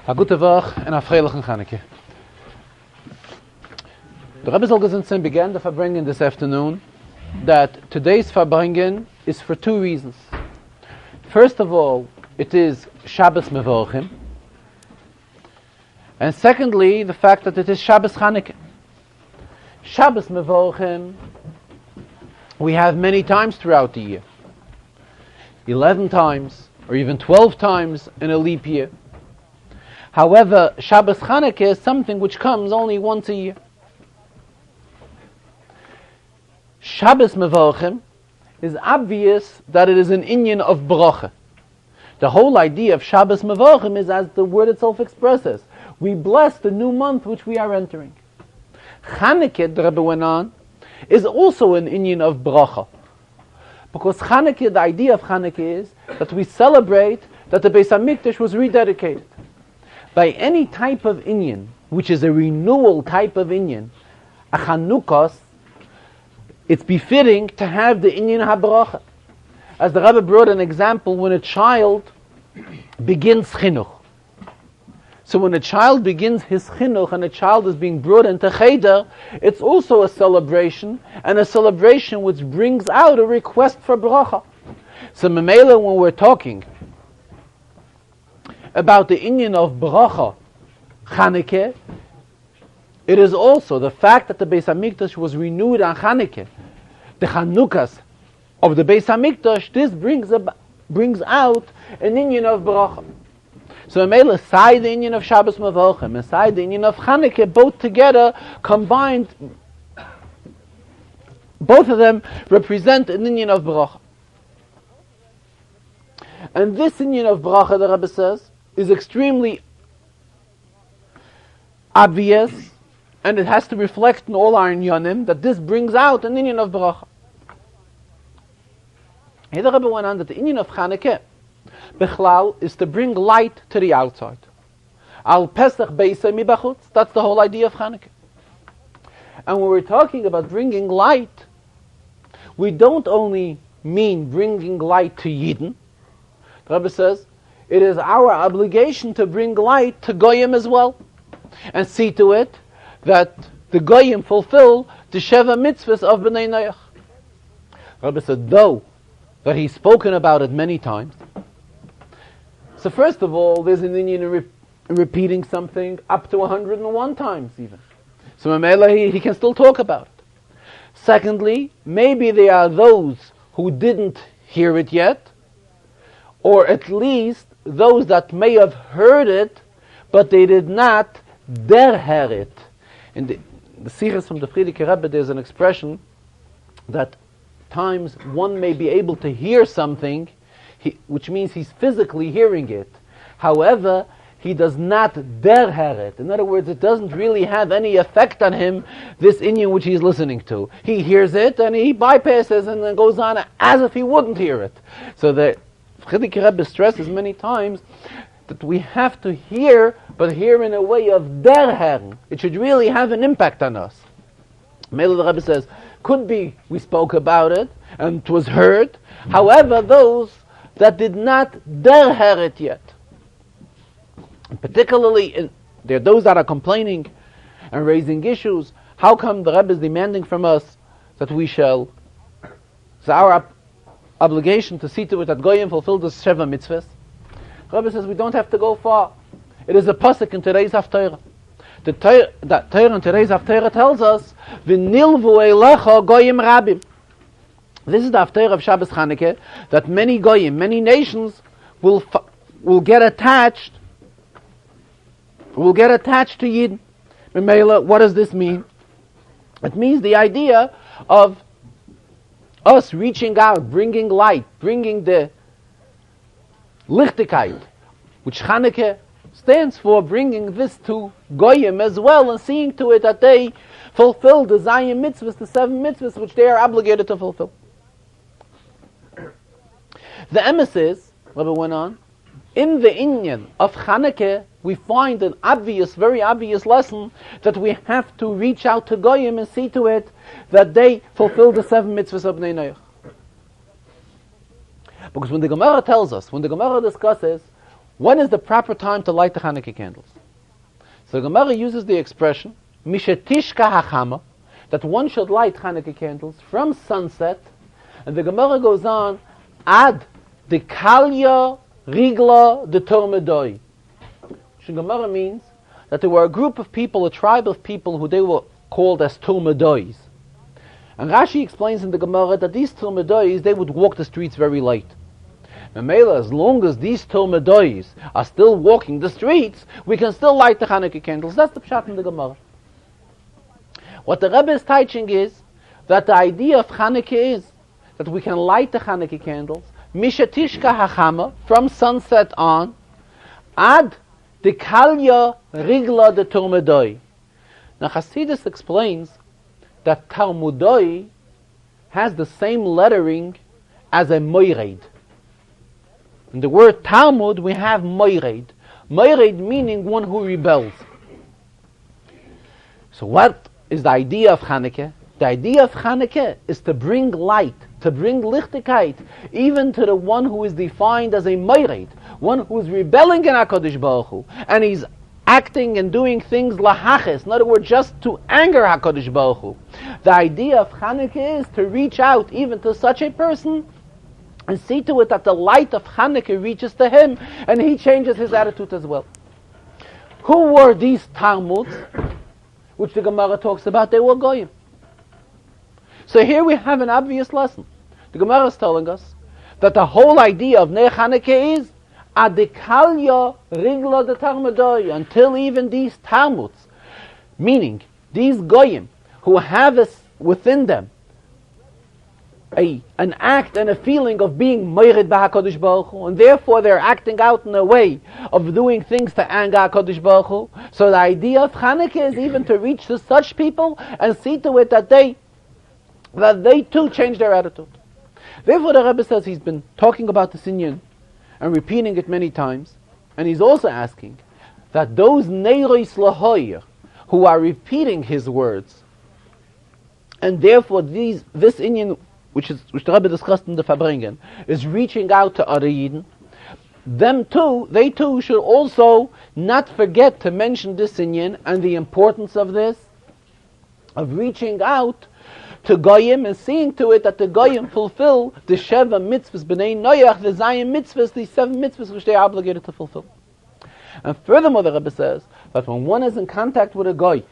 A gute Woche and a freilichen Chaneke. The Rebbe Zolgesensen began the Farbrengen this afternoon that today's Farbrengen is for two reasons. First of all, it is Shabbos Mevorchim. And secondly, the fact that it is Shabbos Chaneke. Shabbos Mevorchim we have many times throughout the year. 11 times or even 12 times in a leap year. However, Shabbos Chaneke is something which comes only once a year. Shabbos Mevorchim is obvious that it is an inyan of bracha. The whole idea of Shabbos Mevorchim is, as the word itself expresses, we bless the new month which we are entering. Chaneke, the Rebbe went on, is also an inyan of bracha. Because Chaneke, the idea of Chaneke is that we celebrate that the Beis HaMikdash was rededicated. By any type of inyan, which is a renewal type of inyan, a Chanukas, it's befitting to have the inyan habracha. As the Rebbe brought an example, when a child begins chinuch. So when a child begins his chinuch and a child is being brought into cheder, it's also a celebration, and a celebration which brings out a request for bracha. So Memela, when we're talking about the inyan of bracha, Chaneke, it is also the fact that the Beis HaMikdash was renewed on Chaneke. The Chanukas of the Beis HaMikdash, this brings out an inyan of bracha. So Memela, aside the inyan of Shabbos Mevorchim, aside the inyan of Chaneke, both together, combined, both of them represent an inyan of bracha. And this inyan of bracha, the Rebbe says, is extremely obvious, and it has to reflect in all our inyanim that this brings out an inyan of bracha. Here the Rebbe went on that the inyan of Chaneke, Bechlal, is to bring light to the outside. Al Pesach Beisei Mibachutz, that's the whole idea of Chaneke. And when we're talking about bringing light, we don't only mean bringing light to Yidden. The Rebbe says, it is our obligation to bring light to Goyim as well, and see to it that the Goyim fulfill the Sheva mitzvahs of B'nai Noach. Rabbi said, though that he's spoken about it many times. So first of all, there's an inyan in repeating something up to 101 times even. So Mamela, he can still talk about it. Secondly, maybe there are those who didn't hear it yet, or at least those that may have heard it, but they did not derher it. In the Sichos from the Frierdiker Rebbe, there's an expression that times one may be able to hear something, which means he's physically hearing it. However, he does not derher it. In other words, it doesn't really have any effect on him, this inyan which he's listening to. He hears it and he bypasses and then goes on as if he wouldn't hear it. So the Frierdiker Rebbe stresses many times that we have to hear, but hear in a way of derher. It should really have an impact on us. Mele the Rebbe says, could be we spoke about it and it was heard. However, those that did not derher it yet, and particularly there are those that are complaining and raising issues. How come the Rebbe is demanding from us that we shall? It's our obligation to see to it that Goyim fulfill the Sheva mitzvahs. The Rebbe says we don't have to go far. It is a pasuk in today's Haftarah. The Torah in today's Haftarah tells us, "V'nilvu eilecha Goyim rabim." This is the Haftarah of Shabbos Chaneke, that many Goyim, many nations will get attached. Will get attached to Yidden. Memela, what does this mean? It means the idea of us reaching out, bringing light, bringing the Lichtigkeit, which Chaneke stands for, bringing this to Goyim as well, and seeing to it that they fulfill the Zayim mitzvahs, the 7 mitzvahs, which they are obligated to fulfill. The emes, Rebbe went on, in the inyan of Chaneke, we find an obvious, very obvious lesson that we have to reach out to Goyim and see to it that they fulfill the 7 mitzvahs of Bnei Noach. Because when the Gemara tells us, when the Gemara discusses When is the proper time to light the Hanukkah candles? So the Gemara uses the expression, Mishetishka hachama, that one should light Hanukkah candles from sunset, and the Gemara goes on, Ad de kalya rigla de tormedoi. Which the Gemara means that there were a group of people, a tribe of people who they were called as tormedois. And Rashi explains in the Gemara that these tormedois, they would walk the streets very late. And Mela, as long as these tormedois are still walking the streets, we can still light the Hanukkah candles. That's the pshat in the Gemara. What the Rebbe is teaching is that the idea of Hanukkah is that we can light the Hanukkah candles, Mishatishka hachama, from sunset on, ad de kalya rigla de tormedoi. Now Hasidus explains that Talmudoi has the same lettering as a moired. In the word Talmud we have moired. Moired meaning one who rebels. So what is the idea of Hanukkah? The idea of Hanukkah is to bring light, to bring lichtigkeit, even to the one who is defined as a moired, one who is rebelling in HaKadosh Baruch Hu, and he's acting and doing things lahaches, in other words, just to anger HaKadosh Baruch Hu. The idea of Hanukkah is to reach out even to such a person and see to it that the light of Hanukkah reaches to him and he changes his attitude as well. Who were these Talmuds, which the Gemara talks about? They were Goyim. So here we have an obvious lesson. The Gemara is telling us that the whole idea of Ner Hanukkah is Adikalya rigla de Talmudoi, until even these Talmuds, meaning these Goyim, who have within them an act and a feeling of being moired by HaKadosh Baruch Hu, and therefore they're acting out in a way of doing things to anger HaKadosh Baruch Hu. So the idea of Hanukkah is even to reach to such people and see to it that they too change their attitude. Therefore the Rebbe says he's been talking about this inyan and repeating it many times, and he's also asking that those neiros lahoyer who are repeating his words, and therefore this inyan which the Rebbe discussed in the Farbrengen is reaching out to other Yidden, they too should also not forget to mention this inyan and the importance of this, of reaching out to Goyim and seeing to it that the Goyim fulfill the Sheva mitzvahs, B'nai Noach, the Zion mitzvahs, the 7 mitzvahs which they are obligated to fulfill. And furthermore, the Rebbe says that when one is in contact with a Goy,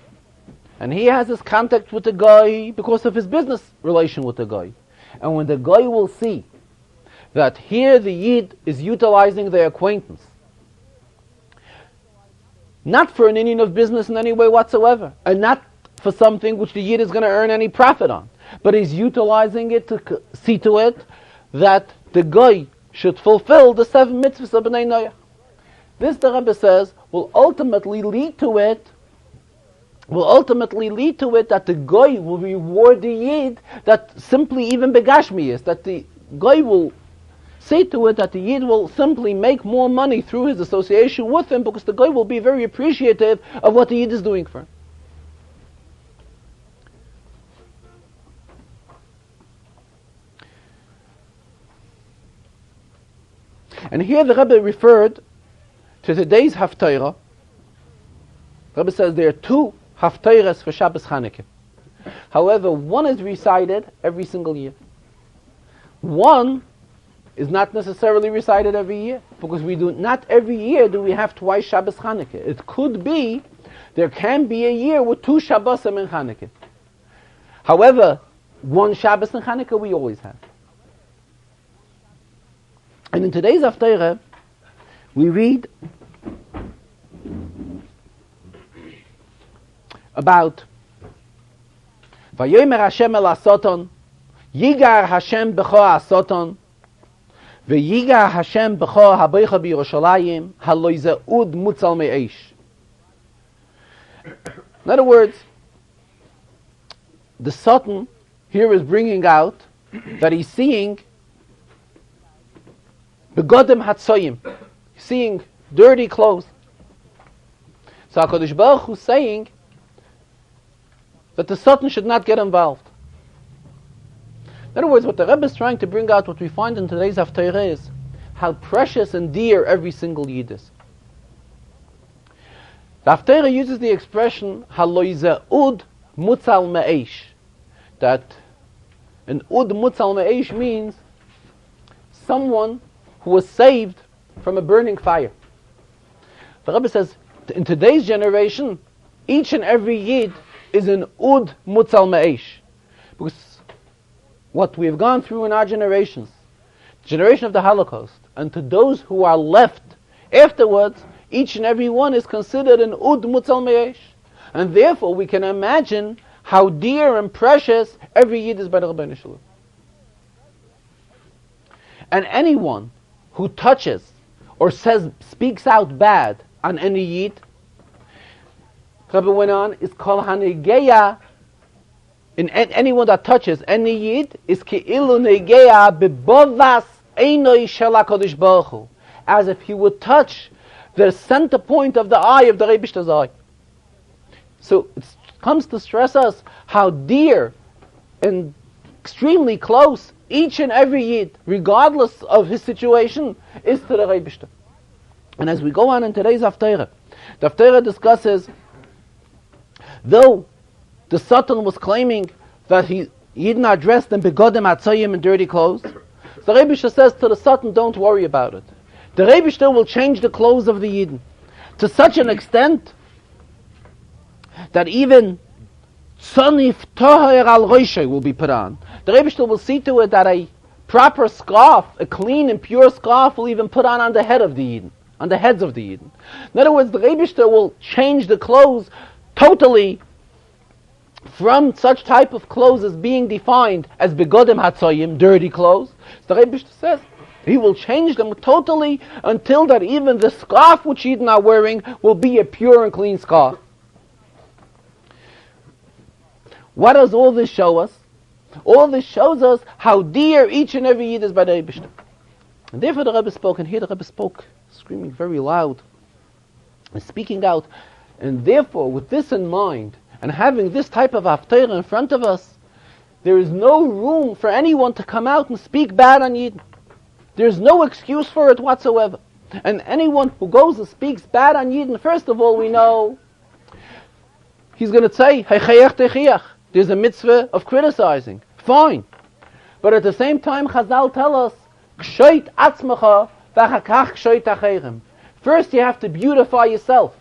and he has his contact with the Goy because of his business relation with the Goy, and when the Goy will see that here the Yid is utilizing their acquaintance, not for an inyan of business in any way whatsoever, and not for something which the Yid is going to earn any profit on, but he's utilizing it to see to it that the Goy should fulfill the 7 mitzvahs of B'nai Noach. This, the Rebbe says, will ultimately lead to it that the Goy will reward the Yid that simply even begashmi is, that the Goy will say to it that the Yid will simply make more money through his association with him, because the Goy will be very appreciative of what the Yid is doing for him. And here the Rebbe referred to today's Haftarah. The Rebbe says there are 2 Haftarahs for Shabbos Chanukah. However, one is recited every single year. One is not necessarily recited every year, because not every year do we have twice Shabbos Chanukah. It could be, there can be a year with 2 Shabbosim in Chanukah. However, 1 Shabbos in Chanukah we always have. And in today's Haftarah, we read about Vayomer Hashem el Asoton, Yigar Hashem b'cho Asoton, V'yigar Hashem b'cho haboicha b'Yerushalayim, haloize ud mutzal me'eish. In other words, the Satan here is bringing out that he's seeing begodim hatzoyim, seeing dirty clothes. So HaKadosh Baruch Hu is saying that the Satan should not get involved. In other words, what the Rebbe is trying to bring out, what we find in today's Haftarah is how precious and dear every single Yid is. The Haftarah uses the expression haloize ud mutzal me'esh, that an ud mutzal me'esh means someone who was saved from a burning fire. The Rebbe says, in today's generation, each and every Yid is an ud mutzal me'esh, because what we have gone through in our generations, the generation of the Holocaust, and to those who are left afterwards, each and every one is considered an ud mutzal me'esh. And therefore we can imagine how dear and precious every Yid is by the Rabbeinu Shalom. And anyone who touches or speaks out bad on any Yid, Rabbi went on, is kol hanegeya, in anyone that touches any Yid, is ki'ilu negeya bebovas einoi shel HaKadosh Baruch Hu, as if he would touch the center point of the eye of the Rebishter's eye. So it comes to stress us how dear and extremely close each and every Yid, regardless of his situation, is to the Rebishter. And as we go on in today's Haftarah, the Haftarah discusses, though the Satan was claiming that he didn't address them begodim atzayim in dirty clothes, the Rebishter says to the Satan, don't worry about it. The Rebishter will change the clothes of the Yidden to such an extent that even tzanif toher al roishay will be put on. The Rebishter will see to it that a proper scarf, a clean and pure scarf, will even put on the head of the Yidden, on the heads of the Yidden. In other words, the Rebishter will change the clothes totally from such type of clothes as being defined as begodim hatzoyim, dirty clothes. So the Rebishter says he will change them totally until that even the scarf which Yidden are wearing will be a pure and clean scarf. What does all this show us? All this shows us how dear each and every Yid is by the Rebishter. And therefore the Rebbe spoke, and here the Rebbe spoke, screaming very loud, and speaking out. And therefore, with this in mind, and having this type of Haftarah in front of us, there is no room for anyone to come out and speak bad on Yidden. There's no excuse for it whatsoever. And anyone who goes and speaks bad on Yidden, first of all, we know he's going to say, there's a mitzvah of criticizing. Fine. But at the same time, Chazal tell us, first you have to beautify yourself.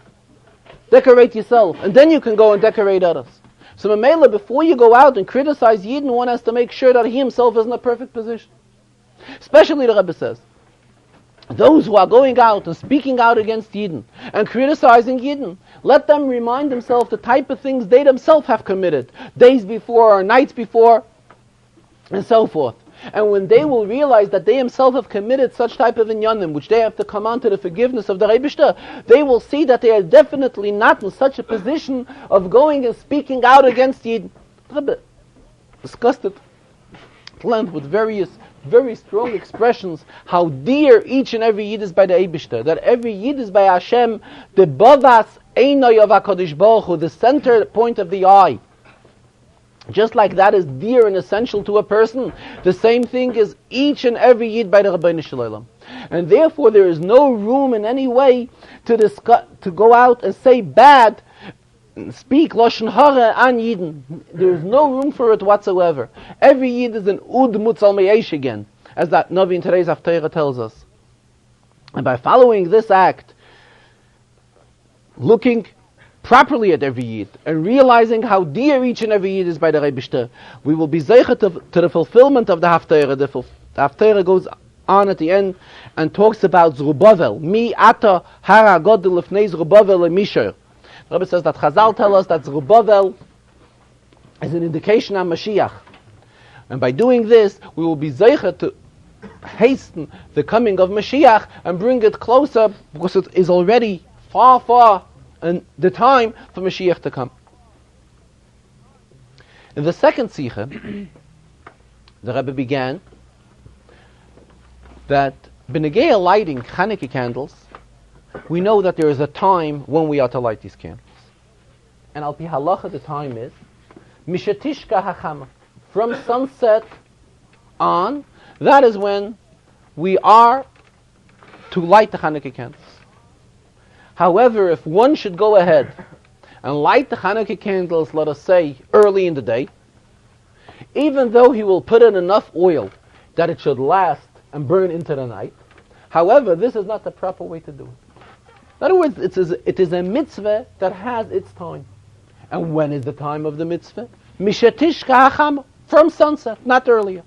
Decorate yourself. And then you can go and decorate others. So Mamela, before you go out and criticize Yidden, one has to make sure that he himself is in a perfect position. Especially the Rebbe says, those who are going out and speaking out against Yidden and criticizing Yidden, let them remind themselves the type of things they themselves have committed days before or nights before and so forth. And when they will realize that they themselves have committed such type of inyanim, which they have to come on to the forgiveness of the Rebishter, they will see that they are definitely not in such a position of going and speaking out against Yidden. The Rebbe discussed it at length with various very strong expressions how dear each and every Yid is by the Eibishter, that every Yid is by Hashem, the bavas einoi of HaKadosh Baruch Hu, the center point of the eye. Just like that is dear and essential to a person, the same thing is each and every Yid by the Rabbeinu Shalom. And therefore there is no room in any way to go out and say bad, speak Lashon Hara on Yidden. There is no room for it whatsoever. Every Yid is an Ud Mutzal Me'esh again, as that Navi in today's Haftarah tells us. And by following this act, looking properly at every Yid, and realizing how dear each and every Yid is by the Rebishter, we will be zeicher to the fulfillment of the Haftarah. The Haftarah goes on at the end and talks about Zerubbabel. Mi ata hara godel lefnei Zerubbabel lemisher. The Rebbe says that Chazal tell us that Zerubbabel is an indication of Mashiach. And by doing this, we will be zeicher to hasten the coming of Mashiach and bring it closer, because it is already far, far in the time for Mashiach to come. In the second Sikha, the Rebbe began that b'negei lighting Chanukah candles, we know that there is a time when we are to light these candles. And al pi halacha, the time is mishatishka hachama, from sunset on. That is when we are to light the Hanukkah candles. However, if one should go ahead and light the Hanukkah candles, let us say, early in the day, even though he will put in enough oil that it should last and burn into the night, however, this is not the proper way to do it. In other words, it is a mitzvah that has its time. And when is the time of the mitzvah? Mishatishka hacham, from sunset, not earlier.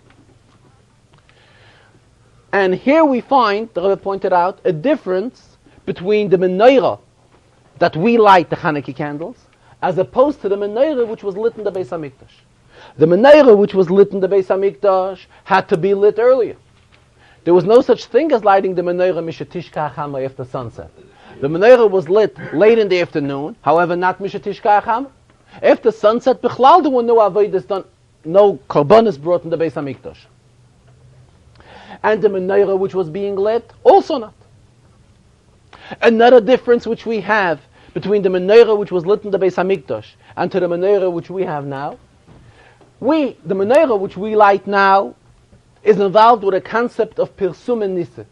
And here we find, the Rebbe pointed out, a difference between the menorah that we light the Hanukkah candles, as opposed to the menorah which was lit in the Beis HaMikdash. The menorah which was lit in the Beis HaMikdash had to be lit earlier. There was no such thing as lighting the menorah mishatishka hacham after sunset. The menorah was lit late in the afternoon, however, not mishatishka hacham. After sunset, bichlal, there were no avodas done, no korbanos brought in the Beis HaMikdash. And the menorah which was being lit, also not. Another difference which we have between the menorah which was lit in the Beis HaMikdash and to the menorah which we have now, the menorah which we light now is involved with a concept of pirsum and nisa,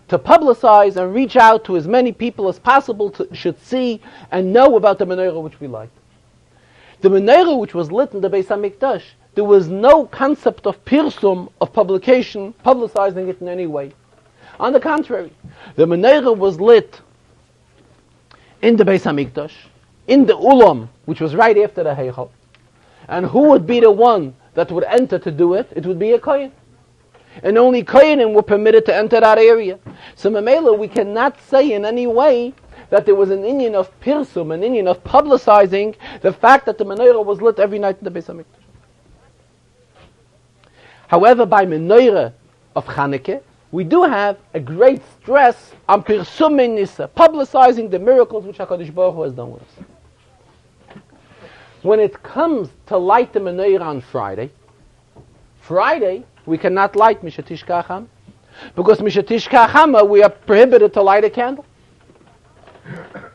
to publicize and reach out to as many people as possible should see and know about the menorah which we light. The menorah which was lit in the Beis HaMikdash, there was no concept of pirsum, of publication, publicizing it in any way. On the contrary, the menorah was lit in the Beis HaMikdash, in the ulam, which was right after the heichal. And who would be the one that would enter to do it? It would be a kohen. And only kohenim were permitted to enter that area. So Mamela, we cannot say in any way that there was an inyan of pirsum, an inyan of publicizing the fact that the menorah was lit every night in the Beis HaMikdash. However, by menorah of Chanukah, we do have a great stress on pirsum and nisa, publicizing the miracles which HaKadosh Baruch Hu has done with us. When it comes to light the menorah on Friday, we cannot light mishatishka hacham, because mishatishka hacham we are prohibited to light a candle.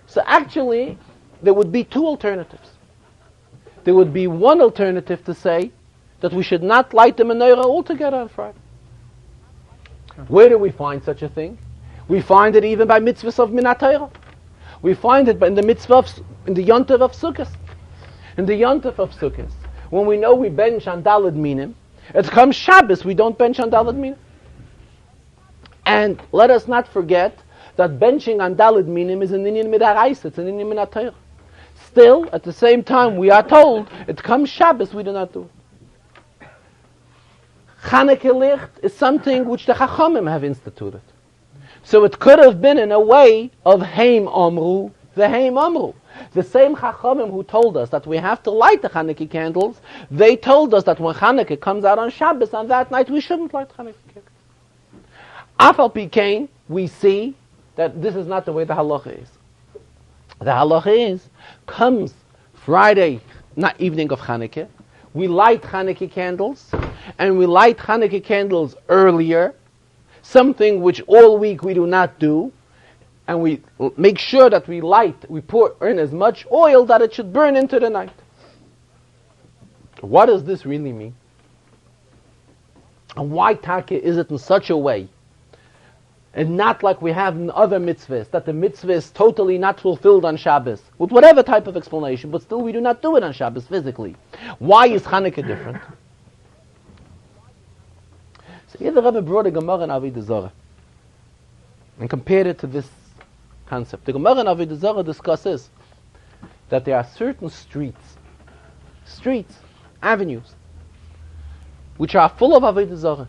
So actually, there would be two alternatives. There would be one alternative to say that we should not light the menorah altogether on Friday. Where do we find such a thing? We find it even by mitzvahs of Minat Torah. We find it in the mitzvah in the yontav of Sukkot. In the yontav of Sukkot, when we know we bench on Daled Minim, it comes Shabbos, we don't bench on Daled Minim. And let us not forget that benching on Daled Minim is an inyan midaraisa, it's an inyan Minat Torah. Still, at the same time, we are told it comes Shabbos, we do not do it. Chanukah Licht is something which the Chachamim have instituted. So it could have been in a way of Heim Amru, the Heim Amru. The same Chachamim who told us that we have to light the Chanukah candles, they told us that when Chanukah comes out on Shabbos, on that night we shouldn't light Chanukah candles. Afal Pikein, we see that this is not the way the halacha is. The halacha is, comes Friday, not evening of Chanukah, we light Chanukah candles, and we light Chanukah candles earlier, something which all week we do not do, and we make sure that we pour in as much oil that it should burn into the night. What does this really mean? And why Taka is it in such a way? And not like we have in other mitzvahs, that the mitzvah is totally not fulfilled on Shabbos, with whatever type of explanation, but still we do not do it on Shabbos physically. Why is Chanukah different? So here the Rebbe brought a Gemara in Avodah Zarah and compared it to this concept. The Gemara in Avodah Zarah discusses that there are certain streets, avenues, which are full of Avodah Zarah.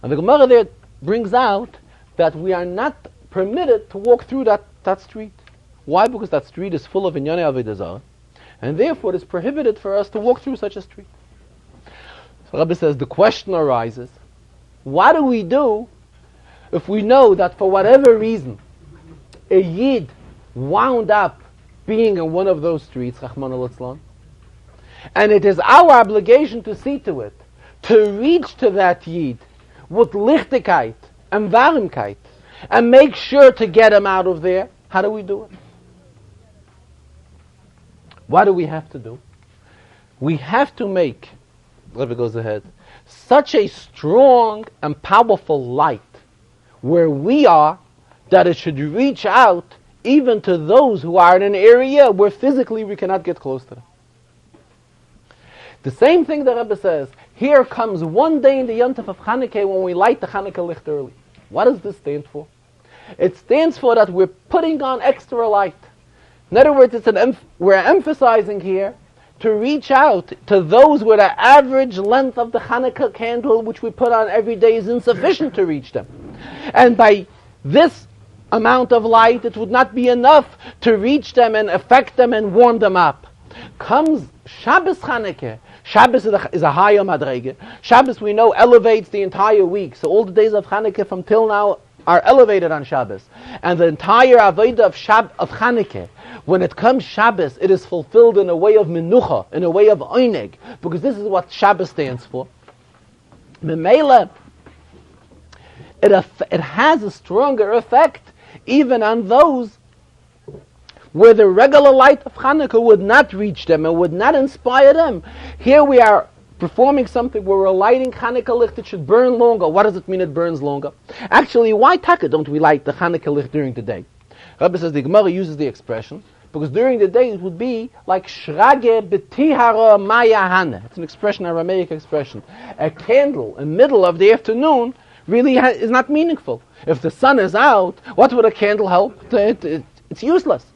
And the Gemara there brings out that we are not permitted to walk through that street. Why? Because that street is full of Inyane Avodah Zarah, and therefore it is prohibited for us to walk through such a street. So Rabbi says, the question arises, what do we do if we know that for whatever reason a Yid wound up being in one of those streets, Rachmana litzlan, and it is our obligation to see to it, to reach to that Yid with lichtigkeit and warmkeit, and make sure to get him out of there? How do we do it? What do we have to do? We have to make, Rebbe goes ahead, such a strong and powerful light where we are, that it should reach out even to those who are in an area where physically we cannot get close to them. The same thing the Rebbe says, here comes one day in the Yontif of Chanukah when we light the Chanukah licht early. What does this stand for? It stands for that we're putting on extra light. In other words, we're emphasizing here to reach out to those where the average length of the Chanukah candle which we put on every day is insufficient to reach them. And by this amount of light, it would not be enough to reach them and affect them and warm them up. Comes Shabbos Chanukah. Shabbos is a higher madrege. Shabbos, we know, elevates the entire week. So all the days of Chanukah from till now are elevated on Shabbos. And the entire avodah of Chanukah, when it comes Shabbos, it is fulfilled in a way of menucha, in a way of oineg, because this is what Shabbos stands for. Memela, it has a stronger effect even on those where the regular light of Chanukah would not reach them and would not inspire them. Here we are performing something where we're lighting Chanukah licht. It should burn longer. What does it mean it burns longer? Actually, why taka don't we light the Chanukah licht during the day? Rabbi says the Gemara uses the expression because during the day it would be like shrage betihara maya hana. It's an expression, an Aramaic expression. A candle in the middle of the afternoon really is not meaningful. If the sun is out, what would a candle help? It's useless.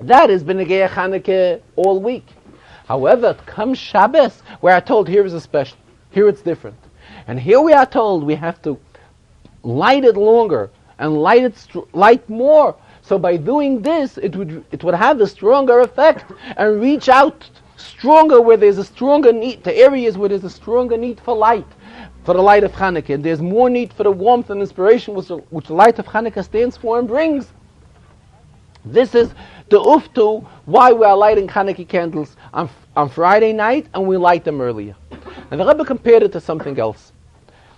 That has been a Geya Chanukah all week. However, comes Shabbos, where I told here is a special. Here it's different. And here we are told we have to light it longer and light more. So by doing this, it would have a stronger effect and reach out stronger where there's a stronger need, to areas where there's a stronger need for light, for the light of Chanukah. And there's more need for the warmth and inspiration which the light of Chanukah stands for and brings. This is the uftu why we are lighting Chanukah candles on Friday night and we light them earlier. And the Rebbe compared it to something else.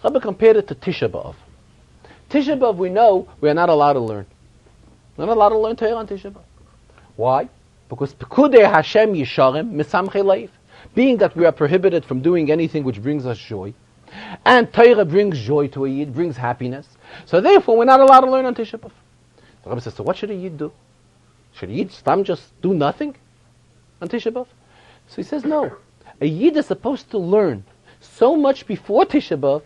The Rebbe compared it to Tisha B'Av. Tisha B'Av, we know we are not allowed to learn. We're not allowed to learn Torah on Tisha B'Av. Why? Because Pekudei Hashem Yisharim Misamchei Leiv. Being that we are prohibited from doing anything which brings us joy, and Torah brings joy to a Yid, brings happiness. So therefore we're not allowed to learn on Tisha B'Av. The Rebbe says, so what should a Yid do? Should a Yid just do nothing on Tisha B'Av? So he says no. A Yid is supposed to learn so much before Tisha B'Av,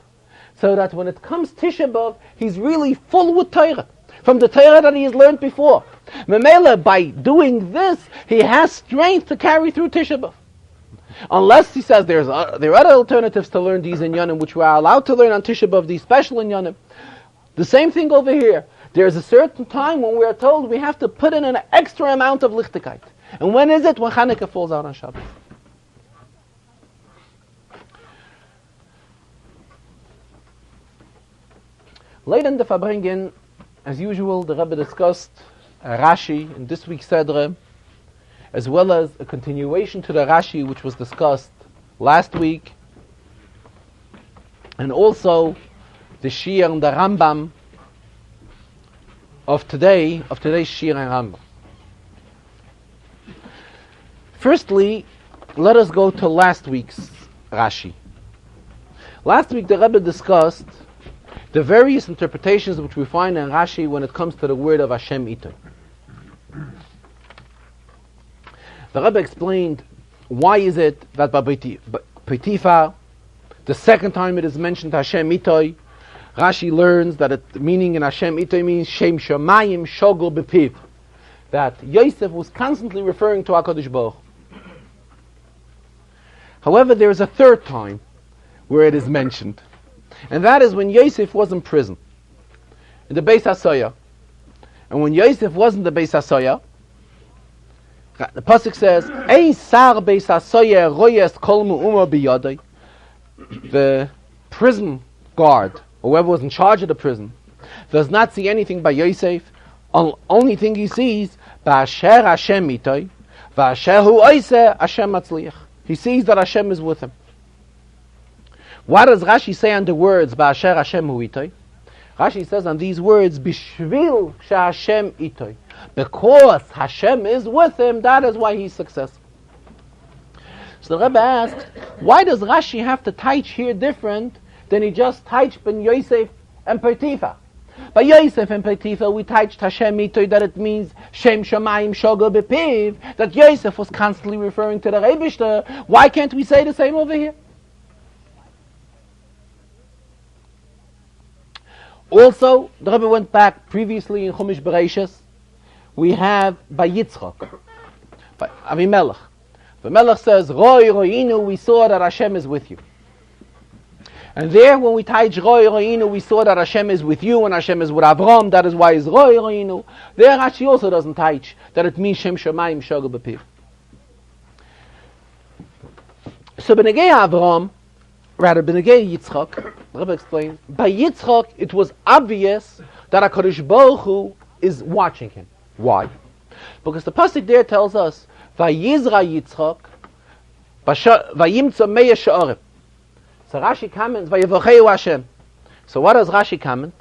so that when it comes Tisha B'Av, he's really full with Torah, from the Torah that he has learned before. Memela, by doing this, he has strength to carry through Tisha B'Av. Unless he says there are other alternatives to learn these inyanim, which we are allowed to learn on Tisha B'Av, these special inyanim. The same thing over here. There's a certain time when we are told we have to put in an extra amount of lichtigkeit. And when is it? When Chanukah falls out on Shabbos. Later in the Farbrengen, as usual, the Rebbe discussed Rashi in this week's Sedre, as well as a continuation to the Rashi which was discussed last week, and also the Shir and the Rambam of today's Shir and Rambam. Firstly, let us go to last week's Rashi. Last week the Rebbe discussed the various interpretations which we find in Rashi when it comes to the word of Hashem Itoy. The Rebbe explained why is it that by Potiphar, the second time it is mentioned Hashem Itoy, Rashi learns that the meaning in Hashem Itoy means Shem Shamayim Shogol Bepiv, that Yosef was constantly referring to HaKadosh Baruch. However, there is a third time where it is mentioned, and that is when Yosef was in prison, in the Beis HaSoya. And when Yosef was in the Beis HaSoya, the pasuk says, "Ein sar Beis HaSoya royes kol me'uma biyadai." The prison guard, whoever was in charge of the prison, does not see anything by Yosef. Only thing he sees, Ba'asher Hashem itay, Va'asher hu oiseh Hashem matzliach. He sees that Hashem is with him. What does Rashi say on the words Ba'asher Hashem hu itay? Rashi says on these words, Bishvil she'Hashem itay. Because Hashem is with him, that is why he's successful. So the Rebbe asked, why does Rashi have to teach here different than he just teach ben Yosef and Potiphar. By Yosef and Potiphar, we touched Hashem Mitoy that it means Shem Shamayim Shogo Bepiv, that Yosef was constantly referring to the Rebishter. Why can't we say the same over here? Also, the Rebbe went back previously in Chumash Bereishis. We have by Yitzchak, by Avimelech. Avimelech says, Roi Roinu, we saw that Hashem is with you. And there, when we touch Roi Roinu, we saw that Hashem is with you and Hashem is with Avram. That is why it's Roi Roinu. There, Rashi also doesn't touch that it means Shem Shamayim Shogo Bepiv. So, B'negei Avram, rather B'negei Yitzchak, the Rebbe explained, by Yitzchak, it was obvious that HaKadosh Baruch Hu is watching him. Why? Because the pasuk there tells us, Vayizra Yitzchak, Vayimtza Meya Sha'orem. So Rashi comments, Vayevacheu Hashem. So what does Rashi comment?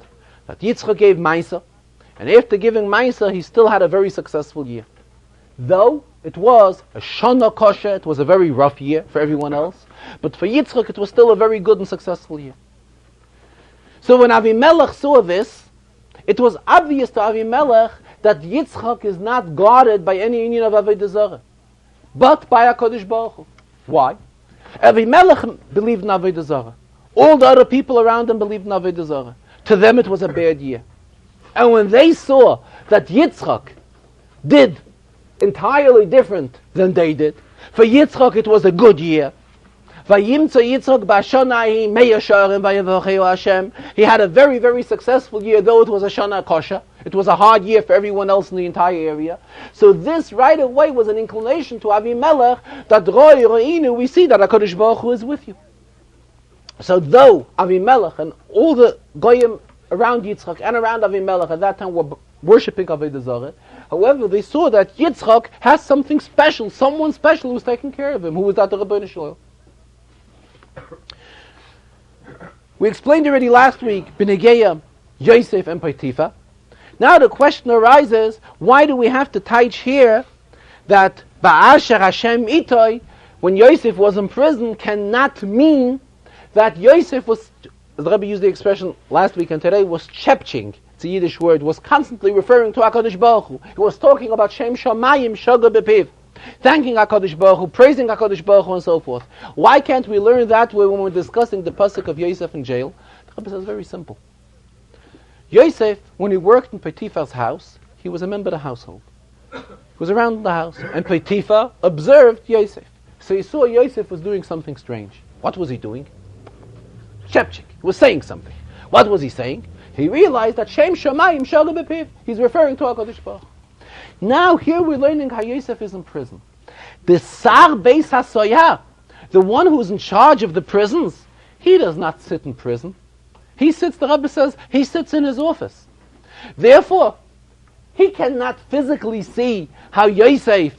That Yitzchak gave Meiser, and after giving Meiser, he still had a very successful year. Though it was a Shana Kosher, it was a very rough year for everyone else, but for Yitzchak it was still a very good and successful year. So when Avimelech saw this, it was obvious to Avimelech that Yitzchak is not guarded by any union of Avodah Zarah, but by HaKadosh Baruch Hu. Why? Avimelech believed in Avodah Zarah. All the other people around him believed in Avodah Zarah. To them it was a bad year. And when they saw that Yitzchak did entirely different than they did, for Yitzchak it was a good year. Vayimtza Yitzchak b'ashana meya sha'arim vayevacheu Hashem. He had a very, very successful year, though it was a shana kosher. It was a hard year for everyone else in the entire area. So this right away was an inclination to Avimelech that Roi Roinu, we see that HaKadosh Baruch Hu is with you. So though Avimelech and all the goyim around Yitzchak and around Avimelech at that time were worshipping Avodah Zarah, however, they saw that Yitzchak has something special, someone special who's taking care of him. Who was that? The Rebbeinu Shalom. We explained already last week, B'negeya, Yosef and Potiphar. Now the question arises, why do we have to teach here that Ba'asher Hashem Itoi, when Yosef was in prison, cannot mean that Yosef was, as the Rebbe used the expression last week and today, was chepching. It's a Yiddish word, was constantly referring to HaKadosh Baruch Hu. He was talking about Shem Shamayim Shoga Bepiv, thanking HaKadosh Baruch Hu, praising HaKadosh Baruch Hu, and so forth. Why can't we learn that way when we're discussing the pasuk of Yosef in jail? The Rebbe says very simple. Yosef, when he worked in Potiphar's house, he was a member of the household. He was around the house, and Potiphar observed Yosef. So he saw Yosef was doing something strange. What was he doing? Shepchik. He was saying something. What was he saying? He realized that Shem Shamayim Shoga Bepiv. He's referring to HaKadosh Baruch Hu. Now here we're learning how Yosef is in prison. The Sar Beis HaSoyah, the one who's in charge of the prisons, he does not sit in prison. He sits, the Rebbe says, he sits in his office. Therefore, he cannot physically see how Yosef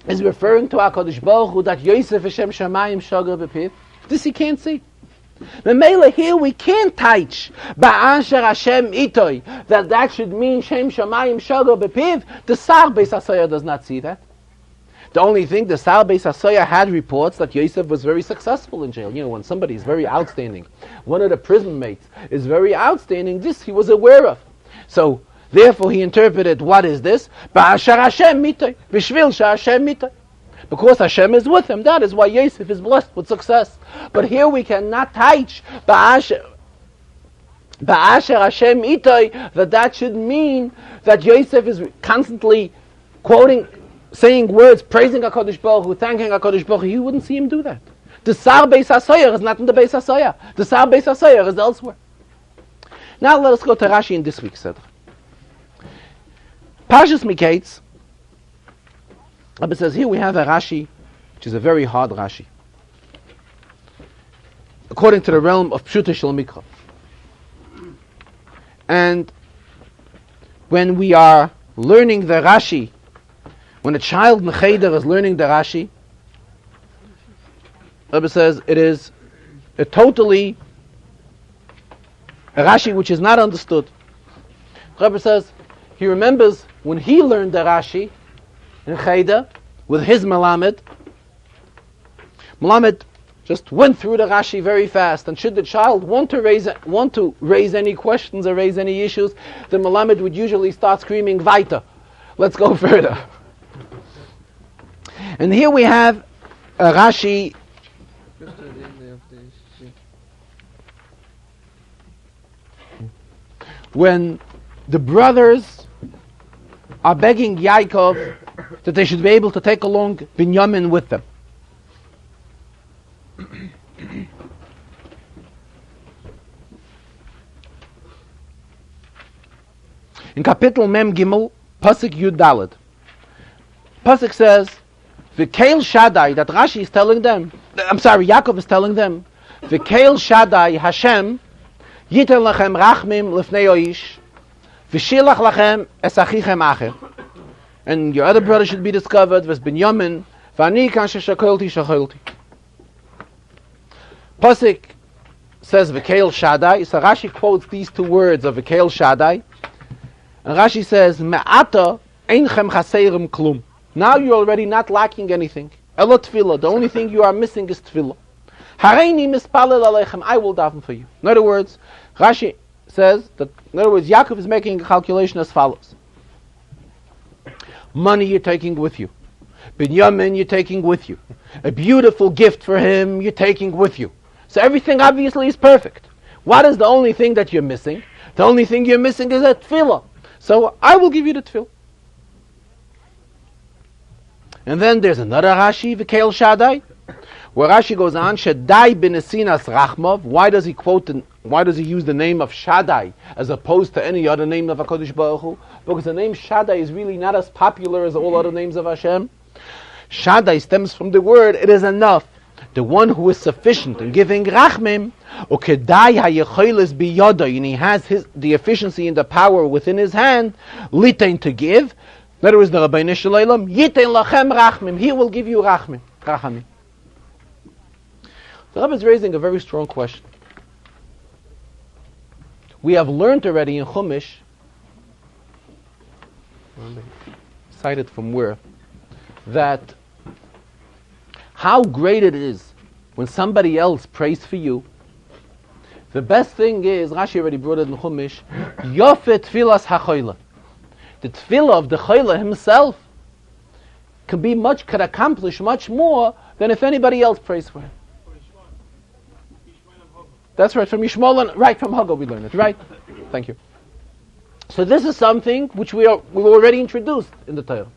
is referring to HaKadosh Baruch Hu, that Yosef is Shem Shamayim Shoga Bepiv. This he can't see. Memela here we can't teach Ba'asher Hashem Itoi that should mean Shem Shamayim Shoga Bepiv. The Sar Beis HaSoyah does not see that. The only thing, the Sar Beis HaSoyah had reports that Yosef was very successful in jail. You know, when somebody is very outstanding, one of the prison mates is very outstanding, this he was aware of. So, therefore he interpreted, what is this? Ba'asher Hashem Mitoi, V'shvil Hashem Mitoi. Because Hashem is with him, that is why Yosef is blessed with success. But here we cannot teach Ba'asher Hashem Itoi that should mean that Yosef is constantly quoting, saying words, praising HaKadosh Baruch Hu, thanking HaKadosh Baruch Hu. You wouldn't see him do that. The Sar Beis HaSoyah is not in the Beis HaSoyah. The Sar Beis HaSoyah is elsewhere. Now let us go to Rashi in this week's Seder. Parshas Miketz, Rebbe says here we have a Rashi, which is a very hard Rashi, according to the realm of Pshuta Shel Mikra. And when we are learning the Rashi, when a child in Cheder is learning the Rashi, Rebbe says it is a totally a Rashi which is not understood. Rebbe says he remembers when he learned the Rashi in Cheder with his Melamed. Melamed just went through the Rashi very fast. And should the child want to raise any questions or raise any issues, the Melamed would usually start screaming, "Weiter, let's go further." And here we have a Rashi. When the brothers are begging Yaakov that they should be able to take along Binyamin with them. In Kapitel Mem Gimel, Pasuk Yud Daled, Pasuk says, "V'keil Shaddai," that Rashi is telling them, Yaakov is telling them, "V'keil Shaddai Hashem Yitel lachem rachmim lifnei oish, v'shilach lachem es achichem acher." And your other brother should be discovered, v'es Binyamin, v'ani kan sheshakolti shakolti. Pasuk says v'keil Shaddai, so Rashi quotes these two words of v'keil Shaddai, and Rashi says, "Me'ata einchem chaseirem klum." Now you're already not lacking anything. Elo tefillah, the only thing you are missing is tefillah. Hareini mispalel aleichem, I will daven for you. In other words, Rashi says that, Yaakov is making a calculation as follows. Money you're taking with you. Binyamin you're taking with you. A beautiful gift for him you're taking with you. So everything obviously is perfect. What is the only thing that you're missing? The only thing you're missing is a tefillah. So I will give you the tefillah. And then there's another Rashi, V'keil Shaddai, where Rashi goes on, Shaddai b'nesinas rachmav. Why does he use the name of Shaddai as opposed to any other name of HaKadosh Baruch Hu? Because the name Shaddai is really not as popular as all other names of Hashem. Shaddai stems from the word, it is enough. The one who is sufficient in giving rachmim, ukedai hayecholes biyodai, and he has the efficiency and the power within his hand, litain to give. In other words, the Rabbeinu Shalom, yitain lachem rachmim, he will give you rachamim. The Rebbe is raising a very strong question. We have learned already in Chumash, cited from where, that how great it is when somebody else prays for you. The best thing is, Rashi already brought it in Chumash, Yofet tfilas hachoyle. The tefillah of the choyle himself could accomplish much more than if anybody else prays for him. That's right, from Yishmael, right, from Haggah we learn it, right? Thank you. So this is something which we already introduced in the Torah.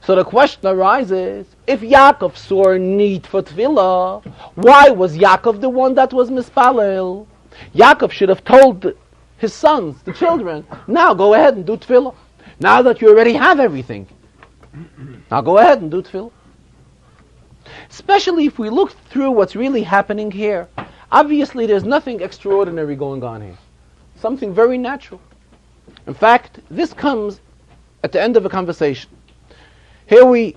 So the question arises, if Yaakov saw a need for tefillah, why was Yaakov the one that was mispalel? Yaakov should have told his sons, the children, now go ahead and do tefillah. Now that you already have everything, now go ahead and do tefillah. Especially if we look through what's really happening here. Obviously, there's nothing extraordinary going on here. Something very natural. In fact, this comes at the end of a conversation. Here a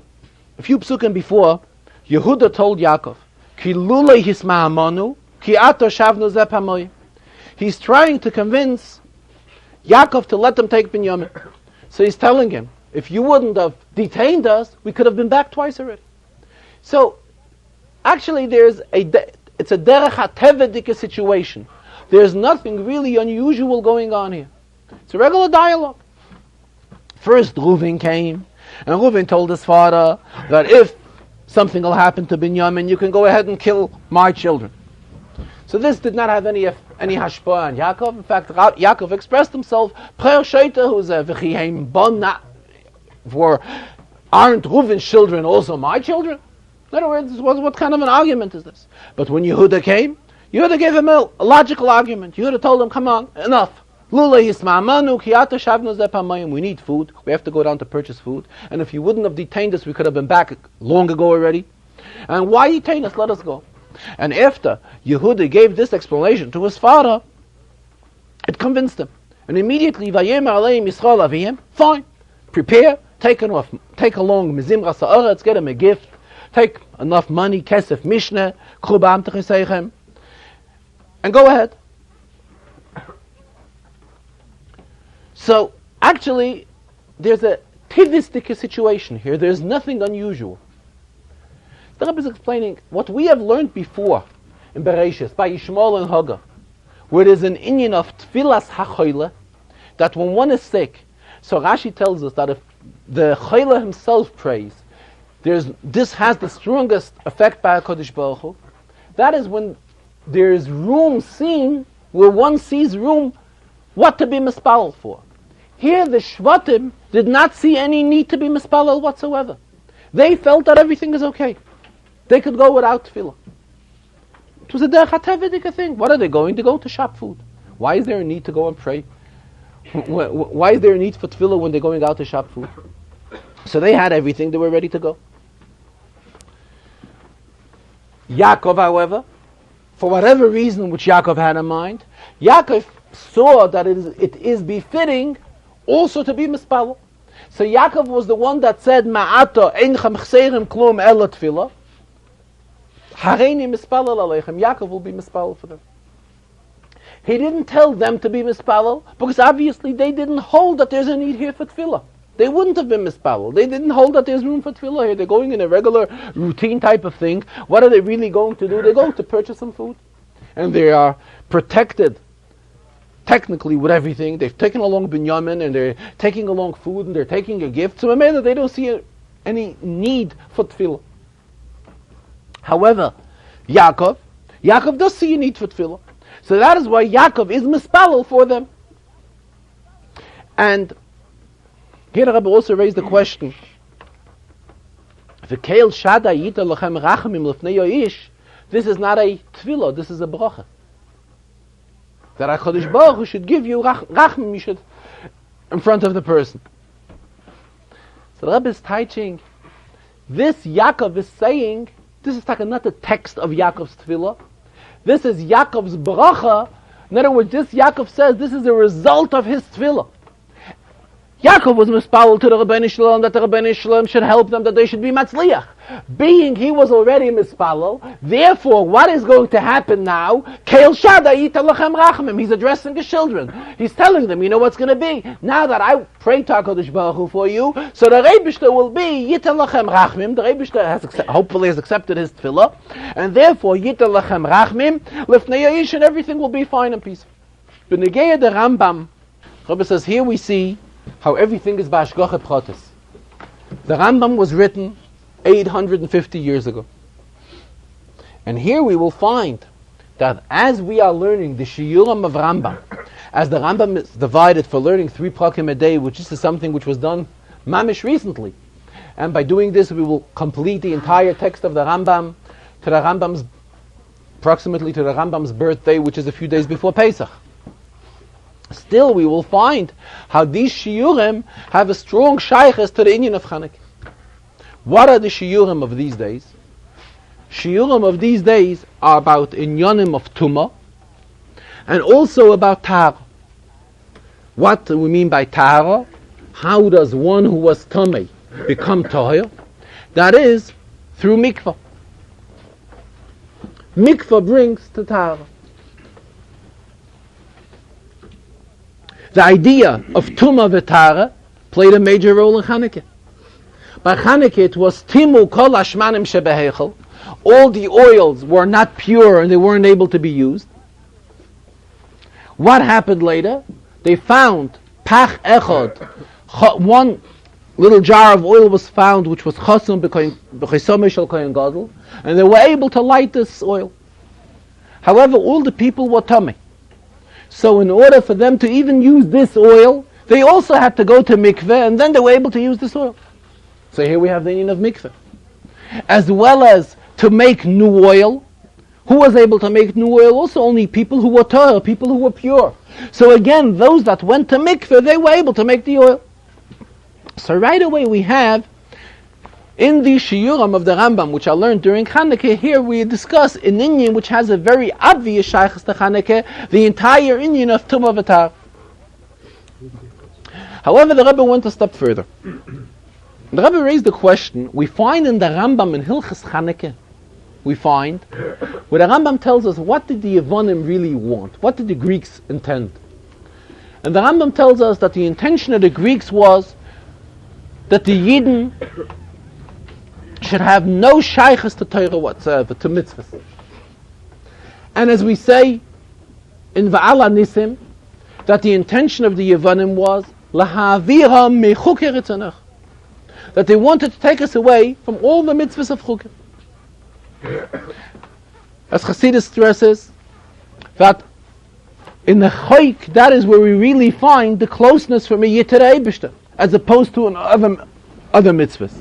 few psukim before, Yehuda told Yaakov, Ki lulei hisma'amanu, ki ato shavnu zeh pamoy. He's trying to convince Yaakov to let them take Binyamin. So he's telling him, if you wouldn't have detained us, we could have been back twice already. So, actually it's a derech hatevedike situation. There's nothing really unusual going on here. It's a regular dialogue. First, Reuven came, and Reuven told his father that if something will happen to Binyamin, you can go ahead and kill my children. So this did not have any hashpah on Yaakov. In fact, Yaakov expressed himself, for aren't Reuven's children also my children? In other words, what kind of an argument is this? But when Yehuda came, Yehuda gave him a logical argument. Yehuda told him, come on, enough. We need food. We have to go down to purchase food. And if you wouldn't have detained us, we could have been back long ago already. And why detain us? Let us go. And after Yehuda gave this explanation to his father, it convinced him. And immediately, fine, prepare, take along Mizimra Sa'aretz, get him a gift, take enough money, kesef mishne, and go ahead. So, actually, there's a tivistic situation here. There's nothing unusual. The Rebbe is explaining what we have learned before in Bereshis, by Yishmael and Hagar, where there's an inyan of Tfilas HaChoyle, that when one is sick, so Rashi tells us that if the Choyle himself prays, this has the strongest effect by HaKadosh Baruch Hu. That is when there is room seen, where one sees room, what to be mispalel for. Here the Shvatim did not see any need to be mispalel whatsoever. They felt that everything is okay. They could go without tefillah. It was a derech hatevah thing. What are they going to go to shop food? Why is there a need to go and pray? Why is there a need for tefillah when they're going out to shop food? So they had everything, they were ready to go. Yaakov, however, for whatever reason which Yaakov had in mind, Yaakov saw that it is befitting also to be mispalel. So Yaakov was the one that said, Ma'ata einchem chserim klum ela tefillah. Hareini mispalel aleichem. Yaakov will be mispalel for them. He didn't tell them to be mispalel because obviously they didn't hold that there's a need here for tefillah. They wouldn't have been mispalel. They didn't hold that there's room for tefillah here. They're going in a regular routine type of thing. What are they really going to do? They're going to purchase some food. And they are protected technically with everything. They've taken along binyamin and they're taking along food and they're taking a gift. So maybe they don't see any need for tefillah. However, Yaakov does see a need for tefillah. So that is why Yaakov is mispalel for them. And here the Rebbe also raised the question, this is not a tefillah, this is a bracha. That HaKadosh Baruch Hu should give you rachmim, you should, in front of the person. So the Rebbe is teaching, this Yaakov is saying, this is not the text of Yaakov's tefillah, this is Yaakov's bracha. In other words, this Yaakov says this is a result of his tefillah. Yaakov was mispalel to the Rebbeinu Shalom that the Rebbeinu Shalom should help them, that they should be matzliach. Being he was already mispalel, therefore what is going to happen now? Keil shada yita lachem rachmim. He's addressing his children. He's telling them, you know what's going to be? Now that I pray to HaKadosh Baruch Hu for you, so the Rebbeinu will be yita lachem rachmim. The Rebbeinu hopefully has accepted his tefillah, and therefore yita lachem rachmim, lifnei ya'ish, and everything will be fine and peaceful. B'negeya the Rambam, Rebbe says, here we see how everything is b'ashgacha pratis. The Rambam was written 850 years ago. And here we will find that as we are learning the Shiurim of Rambam, as the Rambam is divided for learning 3 prakim a day, which is something which was done mamish recently. And by doing this we will complete the entire text of the Rambam to the Rambam's, approximately to the Rambam's birthday, which is a few days before Pesach. Still, we will find how these shiurim have a strong shaykhs to the inyan of Chanukah. What are the shiurim of these days? Shiurim of these days are about inyanim of tumah and also about tahara. What do we mean by tahara? How does one who was tamei become tahir? That is through mikvah. Mikvah brings to tahara. The idea of Tumah v'Tara played a major role in Chanukah. By Chanukah it was Timu kol hashmanim shebeheichel. All the oils were not pure and they weren't able to be used. What happened later? They found Pach Echad. One little jar of oil was found which was Chasum b'chesomeh shel kohen gadol, and they were able to light this oil. However, all the people were tamei. So in order for them to even use this oil, they also had to go to mikveh, and then they were able to use this oil. So here we have the inyan of mikveh. As well as to make new oil. Who was able to make new oil? Also only people who were tahor, people who were pure. So again, those that went to mikveh, they were able to make the oil. So right away we have, in the shiurim of the Rambam, which I learned during Chanukah, here we discuss an inyan which has a very obvious shaykhs to Chanukah, the entire inyan of Tumah v'Tara. However, the Rebbe went a step further. The Rebbe raised the question, we find in the Rambam in Hilchas Chanukah, we find, where the Rambam tells us what did the Yevonim really want, what did the Greeks intend. And the Rambam tells us that the intention of the Greeks was that the Yidden should have no shaykhs to Torah whatsoever, to mitzvahs. And as we say in Va'ala Nisim, that the intention of the Yevanim was Lahavira mechuker etzanach, that they wanted to take us away from all the mitzvahs of chukim. As Chassidus stresses, that in the chayk, that is where we really find the closeness from a Yitzhak Eibishter, as opposed to other mitzvahs.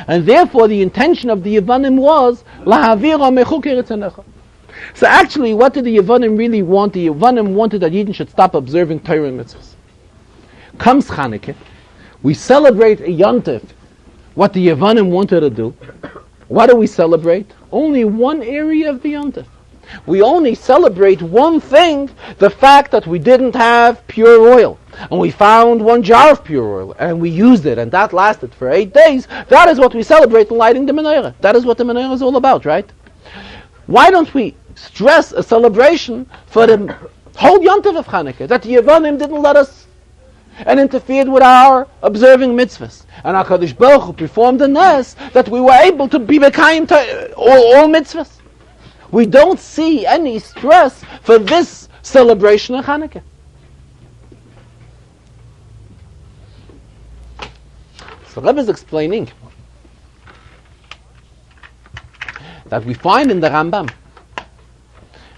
And therefore the intention of the Yevanim was Lahavira mechuker etzanach. So actually, what did the Yevanim really want? The Yevanim wanted that Yidden should stop observing Torah and mitzvahs. Comes Chanukah, we celebrate a Yontif, what the Yevanim wanted to do. What do we celebrate? Only one area of the Yontif. We only celebrate one thing, the fact that we didn't have pure oil. And we found one jar of pure oil, and we used it, and that lasted for 8 days. That is what we celebrate in lighting the menorah. That is what the menorah is all about, right? Why don't we stress a celebration for the whole Yontif of Chanukah, that the Yevanim didn't let us and interfered with our observing mitzvahs. And HaKadosh Baruch Hu performed a nes that we were able to be mekayim all mitzvahs. We don't see any stress for this celebration of Chanukah. So Rebbe is explaining that we find in the Rambam,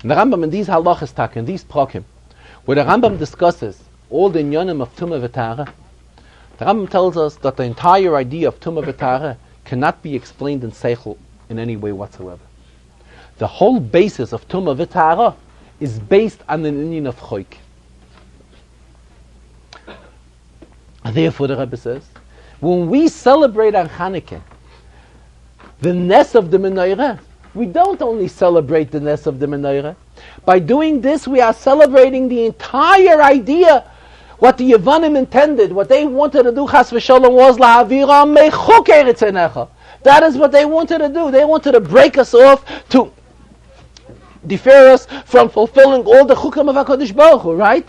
in these halachas, in these prakim, where the Rambam discusses all the inyanim of Tumah V'Tara, the Rambam tells us that the entire idea of Tumah V'Tara cannot be explained in Seichel in any way whatsoever. The whole basis of Tumah V'Tara is based on an inyan of Choik. Therefore the Rebbe says, when we celebrate on Chanukah the Nes of the Menorah, we don't only celebrate the Nes of the Menorah. By doing this, we are celebrating the entire idea. What the Yevanim intended, what they wanted to do, Chas v'Shalom, was La'avira mechuker etzanecha. That is what they wanted to do. They wanted to break us off, to defer us from fulfilling all the chukim of HaKadosh Baruch Hu, right?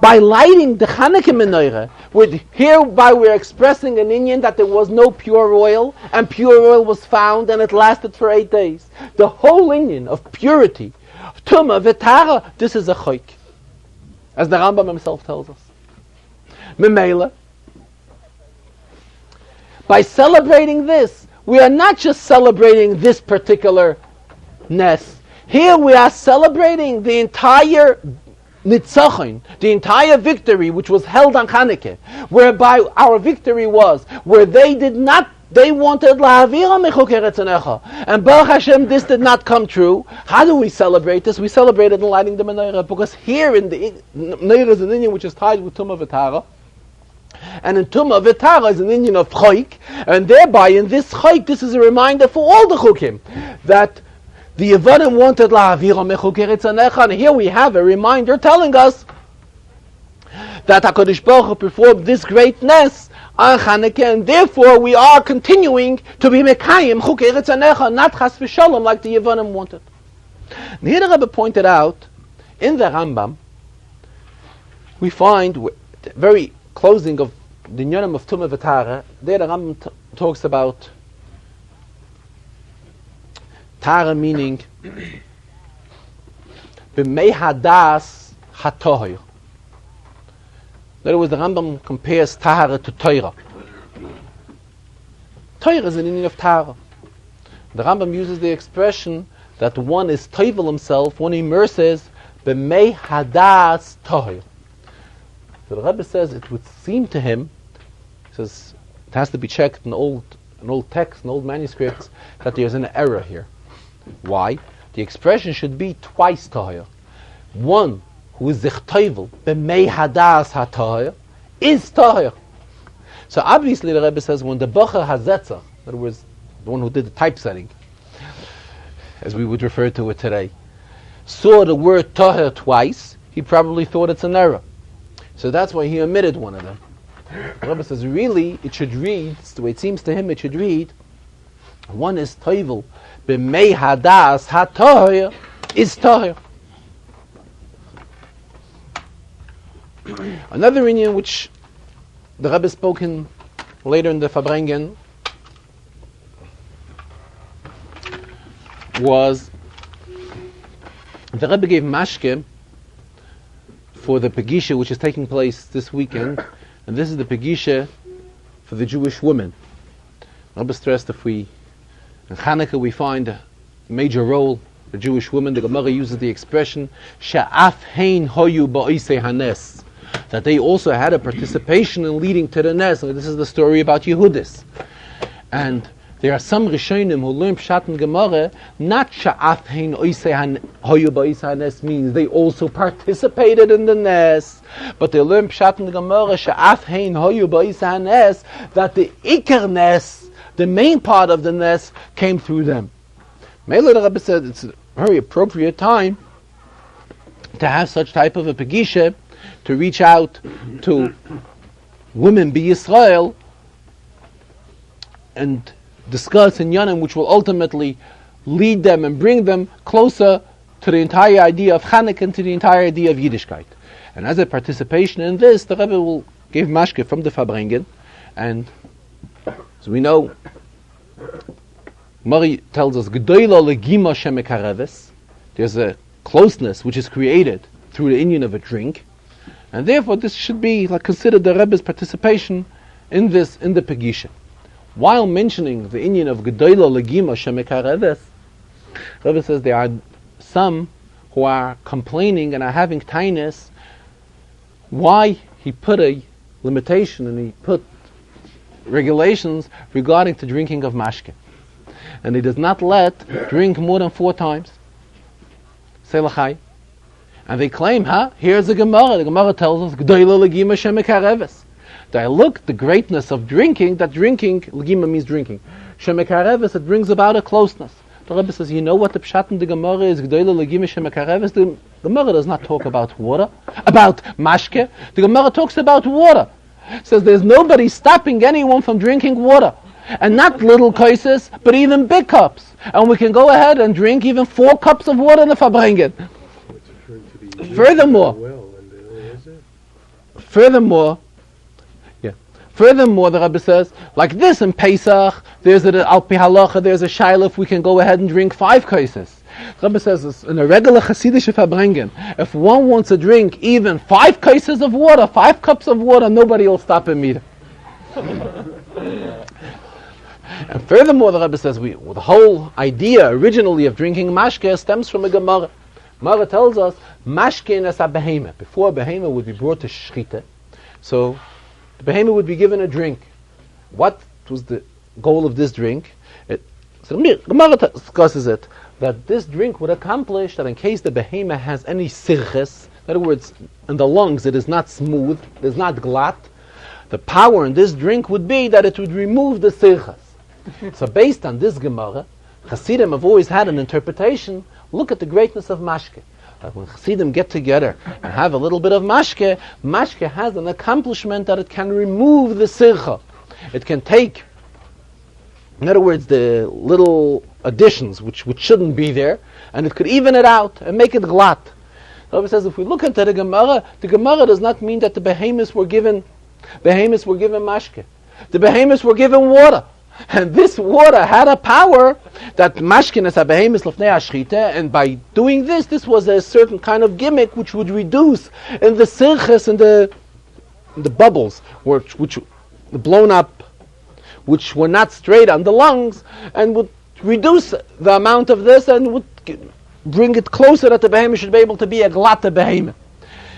By lighting the Chanukah menorah, hereby we're expressing an inyan that there was no pure oil, and pure oil was found, and it lasted for 8 days. The whole inyan of purity, Tumah V'Tara, this is a chayk, as the Rambam himself tells us. Memela, by celebrating this, we are not just celebrating this particular Nes. Here we are celebrating the entire Nitzachon, the entire victory which was held on Chanukah, whereby our victory was, where they wanted La'avira mechuker etzanecha, and Baruch Hashem, this did not come true. How do we celebrate this? We celebrate it in lighting the menorah, because here in the menorah is an inyan which is tied with Tumah V'Tara, and in Tumah V'Tara is an inyan of Chayk, and thereby in this Chayk, this is a reminder for all the Chukim, that the Yevanim wanted La'avira mechuker etzanecha, and here we have a reminder telling us that HaKadosh Baruch Hu performed this great Nes on Chanukah, and therefore we are continuing to be mekayim chuker etzanecha, not chas v'shalom like the Yevanim wanted. And here the Rebbe pointed out, in the Rambam, we find the very closing of the Inyanim of Tumah V'Tara, there the Rambam talks about Tara meaning b'mei hadas hatohir. In other words, the Rambam compares Tahara to Torah. Torah is an inyan of Tahara. The Rambam uses the expression that one is toivel himself, one immerses b'mei hadas tohir. So the Rebbe says it would seem to him, he says it has to be checked in old texts, in old manuscripts, that there's an error here. Why? The expression should be twice tohir. One who is zichtoivel b'mei hadas hatohir is tohir. So obviously the Rebbe says when the Bocher Hazetzach, in other words, the one who did the typesetting, as we would refer to it today, saw the word tohir twice, he probably thought it's an error. So that's why he omitted one of them. The Rebbe says really it should read, the way it seems to him it should read, one is toivel b'mei hadas hatohir is tohir. Another inyan which the Rebbe spoken later in the Farbrengen was the Rebbe gave mashke for the Pegisha, which is taking place this weekend, and this is the Pegisha for the Jewish women. The Rebbe stressed in Hanukkah we find a major role for Jewish women. The Gemara uses the expression Sha'af hein hoyu ba'isei hanes, that they also had a participation in leading to the Nes. And this is the story about Yehudis. And there are some Rishonim who learn Pshat and Gemara, not Sha'af hein hoyu ba'isei hanes means they also participated in the Nes, but they learn Pshat and Gemara Sha'af hein hoyu ba'isei hanes, that the Iker Nes, the main part of the Nes, came through them. Mele the Rebbe said it's a very appropriate time to have such type of a Pegisha, to reach out to women be Yisrael and discuss in Yanim, which will ultimately lead them and bring them closer to the entire idea of Chanukah and to the entire idea of Yiddishkeit. And as a participation in this, the Rebbe will give mashke from the Farbrengen, and so we know, Mari tells us, G'doyla legima shemekareves, there's a closeness which is created through the union of a drink, and therefore this should be considered the Rebbe's participation in this, in the Pegisha. While mentioning the union of G'doyla legima shemekareves, Rebbe says there are some who are complaining and are having tinus why he put a limitation and he put regulations regarding to drinking of mashke, and he does not let drink more than 4 times. Selachai. And they claim, here's the Gemara. The Gemara tells us, G'doyla legima shemekareves. That look, the greatness of drinking, that drinking, legima means drinking. Shemekareves, it brings about a closeness. The Rebbe says, you know what the pshat in the Gemara is, G'doyla legima shemekareves? The Gemara does not talk about water, about mashke. The Gemara talks about water. Says there's nobody stopping anyone from drinking water. And not little cases, but even big cups. And we can go ahead and drink even 4 cups of water in the Farbrengen. Furthermore, the Rebbe says, like this in Pesach, there's a Al Pi Halacha, there's a Shaila, if we can go ahead and drink 5 cases. The Rebbe says in a regular Hasidic Farbrengen, if one wants to drink even 5 cases of water, 5 cups of water, nobody will stop him either. And furthermore, the Rebbe says, the whole idea originally of drinking mashke stems from a Gemara. Gemara tells us, mashke is a behemah. Before a behemah would be brought to shchita, so the behemah would be given a drink. What was the goal of this drink? So Gemara discusses it, that this drink would accomplish that in case the behemah has any sirches, in other words, in the lungs it is not smooth, it is not glatt, the power in this drink would be that it would remove the sirches. So based on this Gemara, Hasidim have always had an interpretation, look at the greatness of mashke. When Hasidim get together and have a little bit of mashke, mashke has an accomplishment that it can remove the sircha. It can take, in other words, the little additions which shouldn't be there, and it could even it out and make it glatt. The Rebbe says if we look into the Gemara does not mean that the behemoths were given mashke. The behemoths were given water. And this water had a power that mashkin is a behemoth lefnei ashchita, and by doing this was a certain kind of gimmick which would reduce in the sirches and the bubbles which blown up, which were not straight on the lungs, and would reduce the amount of this and would bring it closer that the behemoth should be able to be a glatte behemoth.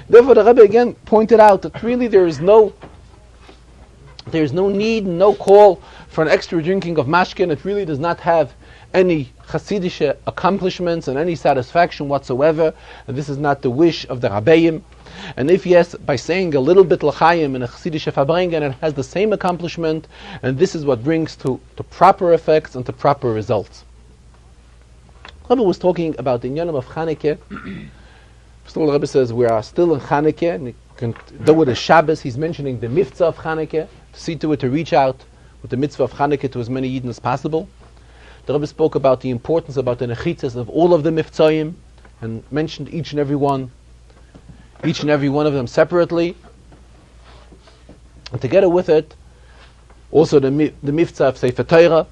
Therefore, the Rebbe again pointed out that really there is no need, no call for an extra drinking of mashkin. It really does not have any Hasidic accomplishments and any satisfaction whatsoever. And this is not the wish of the Rabbeim. And if yes, by saying a little bit l'chaim in a Hasidic Farbrengen, it has the same accomplishment, and this is what brings to proper effects and to proper results. Rebbe was talking about the Inyanim of Chanukah. First of all, the Rebbe says we are still in Chanukah, and though it is Shabbos, he's mentioning the mitzvah of Chanukah, to see to it to reach out with the mitzvah of Chanukah to as many Yidden as possible. The Rebbe spoke about the importance, about the nechitzas of all of the mitzvahim, and mentioned each and every one of them separately. And together with it, also the mitzvah of Sefer Torah,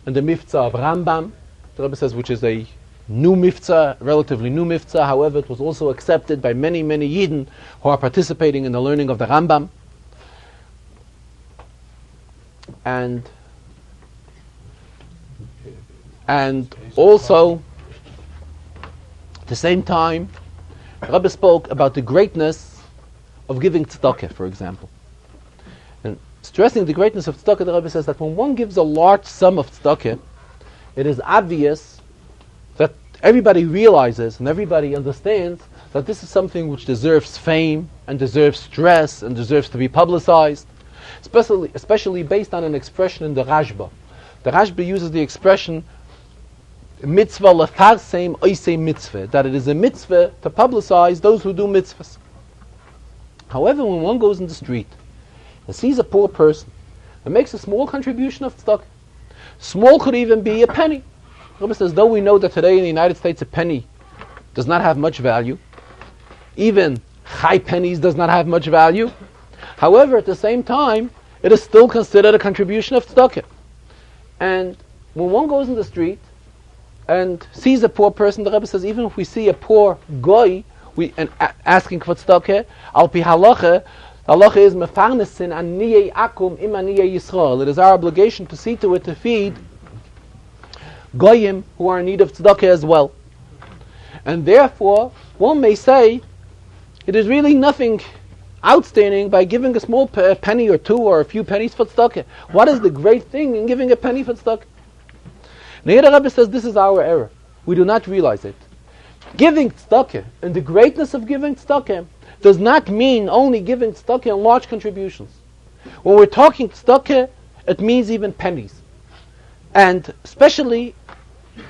and the mitzvah of Rambam, the Rebbe says, which is a new mitzvah, relatively new mitzvah. However, it was also accepted by many, many Yidden who are participating in the learning of the Rambam. And also, at the same time, the Rebbe spoke about the greatness of giving tzedakah, for example. And stressing the greatness of tzedakah, the Rebbe says that when one gives a large sum of tzedakah, it is obvious that everybody realizes and everybody understands that this is something which deserves fame and deserves stress and deserves to be publicized, especially based on an expression in the Rashba. The Rashba uses the expression mitzvah lefarseim oisei mitzvah, that it is a mitzvah to publicize those who do mitzvahs. However, when one goes in the street and sees a poor person and makes a small contribution of tzedakah, small could even be a penny. The Rebbe says, though we know that today in the United States a penny does not have much value, even high pennies does not have much value. However, at the same time, it is still considered a contribution of tzedakah. And when one goes in the street and sees a poor person, the Rebbe says, even if we see a poor goy asking for tzedakah, al pi halacha, halacha is mefarnesin aniyei akum im aniyei Yisrael. It is our obligation to see to it to feed goyim who are in need of tzedakah as well. And therefore, one may say, it is really nothing outstanding by giving a small penny or two or a few pennies for tzedakah. What is the great thing in giving a penny for tzedakah? And here the Rebbe says this is our error. We do not realize it. Giving tzedakah and the greatness of giving tzedakah does not mean only giving tzedakah in large contributions. When we're talking tzedakah, it means even pennies. And especially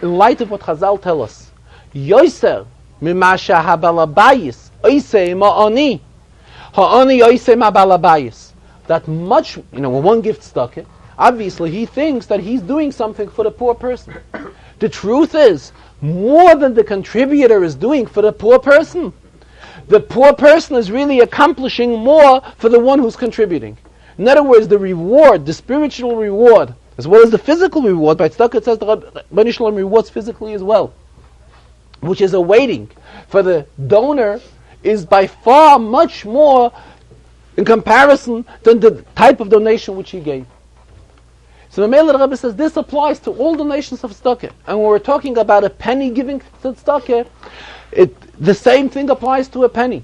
in light of what Chazal tell us, Yoser mimasha habalabayis oisei ma'ani ha'ani oisei ma'balabayis. That much, when one gives tzedakah, obviously he thinks that he's doing something for the poor person. The truth is, more than the contributor is doing for the poor person is really accomplishing more for the one who's contributing. In other words, the reward, the spiritual reward, as well as the physical reward, by tzedakah it says the Rebbeinu Shalom rewards physically as well, which is awaiting for the donor, is by far much more in comparison than the type of donation which he gave. So the Mele Rebbe says this applies to all donations of tzedakah. And when we're talking about a penny giving to tzedakah, the same thing applies to a penny.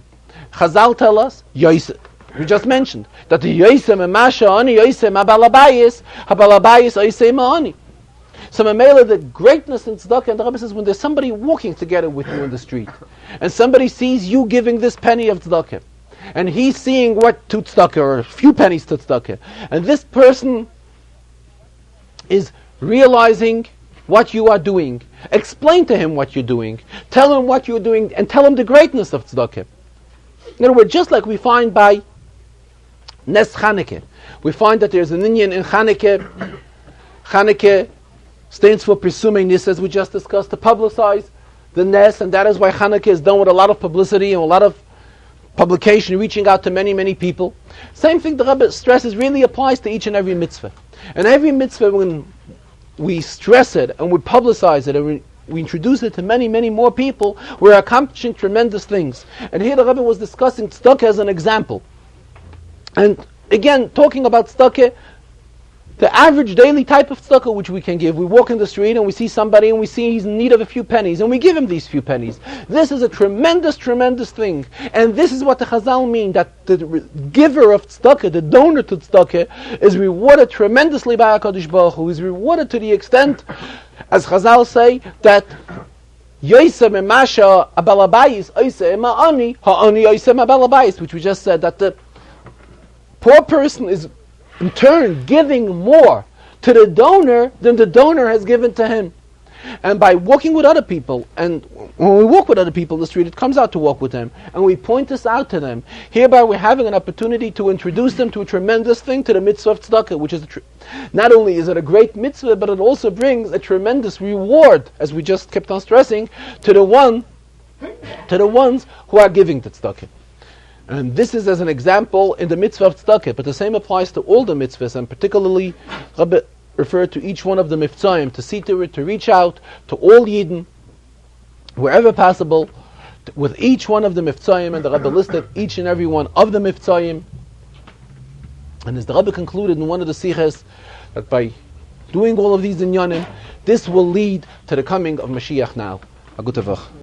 Chazal tell us, Yosef, we just mentioned, that the Yosef memasha ani Yosef ma'balabayis, habalabayis Yosef ma'ani. So Mamela, the greatness in tzedakah, and the Rebbe says when there's somebody walking together with you in the street, and somebody sees you giving this penny of tzedakah, and he's seeing what to tzedakah, or a few pennies to tzedakah, and this person is realizing what you are doing. Explain to him what you're doing. Tell him what you're doing, and tell him the greatness of tzedakah. In other words, just like we find by Nes Chanukah, we find that there's an Inyan in Chanukah. Chanukah stands for Pesumei Nis, as we just discussed, to publicize the Nes, and that is why Chanukah is done with a lot of publicity and a lot of publication, reaching out to many, many people. Same thing the Rebbe stresses really applies to each and every mitzvah. And every mitzvah, when we stress it and we publicize it and we introduce it to many, many more people, we're accomplishing tremendous things. And here the Rebbe was discussing tzedakah as an example. And again, talking about tzedakah, the average daily type of tzedakah which we can give. We walk in the street and we see somebody and we see he's in need of a few pennies and we give him these few pennies. This is a tremendous, tremendous thing. And this is what the Chazal mean, that the giver of tzedakah, the donor to tzedakah, is rewarded tremendously by HaKadosh Baruch Hu. Is rewarded to the extent, as Chazal say, that Yosef memasha abalabayis oiseh ma'ani ha'ani yosef ma'balabayis, which we just said, that the poor person is in turn giving more to the donor than the donor has given to him. And by walking with other people, and when we walk with other people in the street, it comes out to walk with them, and we point this out to them. Hereby we're having an opportunity to introduce them to a tremendous thing, to the mitzvah of tzedakah, which is not only is it a great mitzvah, but it also brings a tremendous reward, as we just kept on stressing, to the ones who are giving the tzedakah. And this is as an example in the mitzvah of tzedakah, but the same applies to all the mitzvahs, and particularly Rabbi referred to each one of the Miftzayim, to see to it, to reach out to all Yidden, wherever possible, with each one of the Miftzayim, and the Rebbe listed each and every one of the Miftzayim. And as the Rebbe concluded in one of the Siches, that by doing all of these inyanim, this will lead to the coming of Mashiach now. A gute Woche.